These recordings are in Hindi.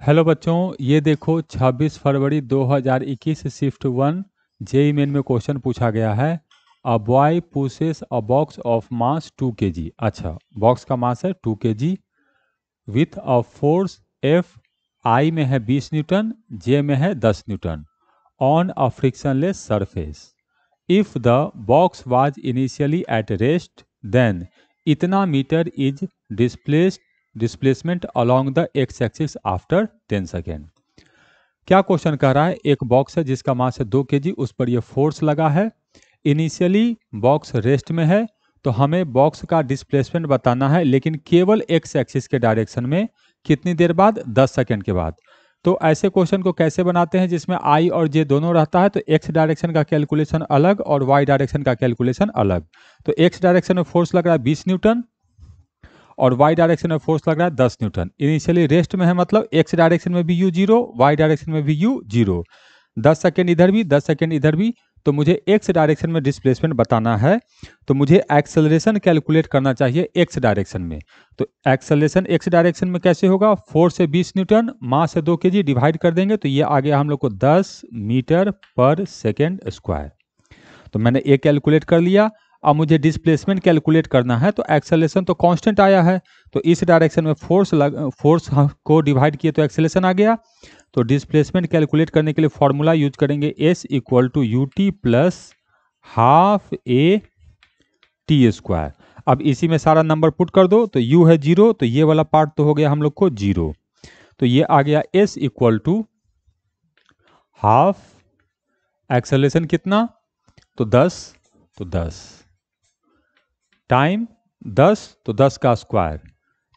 हेलो बच्चों, ये देखो 26 फरवरी 2021 शिफ्ट 1 जेई मेन में क्वेश्चन पूछा गया है। A boy pushes a box of mass 2 kg। अच्छा, बॉक्स का मास है 2 kg with a force F. I में है 20 न्यूटन, जे में है 10 newton on a frictionless surface. If the box was initially at rest then इतना metre is displacement along the x axis after 10 second. क्या क्वेश्चन कह रहा है? एक बॉक्स है जिसका मास है 2 kg, उस पर ये फोर्स लगा है। इनिशियली बॉक्स रेस्ट में है, तो हमें बॉक्स का डिस्प्लेसमेंट बताना है, लेकिन केवल एक्स एक्सिस के डायरेक्शन में। कितनी देर बाद? 10 सेकेंड के बाद। तो ऐसे क्वेश्चन को कैसे बनाते हैं जिसमें आई और जे दोनों रहता है? तो एक्स डायरेक्शन का कैलकुलेशन अलग और वाई डायरेक्शन का कैलकुलेशन अलग। तो एक्स डायरेक्शन में फोर्स लग रहा है 20 न्यूटन और वाई डायरेक्शन में फोर्स लग रहा है 10 न्यूटन। इनिशियली रेस्ट में है, मतलब एक्स डायरेक्शन में भी यू जीरो, वाई डायरेक्शन में भी यू जीरो। 10 सेकेंड इधर भी, 10 सेकेंड इधर भी। तो मुझे एक्स डायरेक्शन में डिस्प्लेसमेंट बताना है, तो मुझे एक्सेलरेशन कैलकुलेट करना चाहिए एक्स डायरेक्शन में। तो एक्सेलरेशन एक्स डायरेक्शन में कैसे होगा? 4 से 20 न्यूटन, मास से 2 kg, डिवाइड कर देंगे तो ये आ गया हम लोग को 10 मीटर पर सेकेंड स्क्वायर। तो मैंने ए कैलकुलेट कर लिया। अब मुझे डिस्प्लेसमेंट कैलकुलेट करना है, तो एक्सेलरेशन तो कांस्टेंट आया है, तो इस डायरेक्शन में फोर्स को डिवाइड किए तो एक्सेलरेशन आ गया। तो डिस्प्लेसमेंट कैलकुलेट करने के लिए फॉर्मूला यूज करेंगे S equal to U T plus half A T square. अब इसी में सारा नंबर पुट कर दो, तो u है 0, तो ये वाला पार्ट तो हो गया हम लोग को 0। तो ये आ गया s equal to half, acceleration कितना? तो 10, तो 10 टाइम 10, तो 10 का स्क्वायर,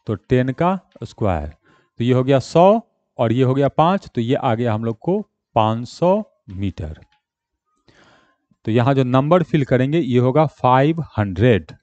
तो 10 का स्क्वायर। तो ये हो गया 100 और ये हो गया 5, तो ये आ गया हम लोग को 500 मीटर। तो यहाँ जो नंबर फिल करेंगे ये होगा 500।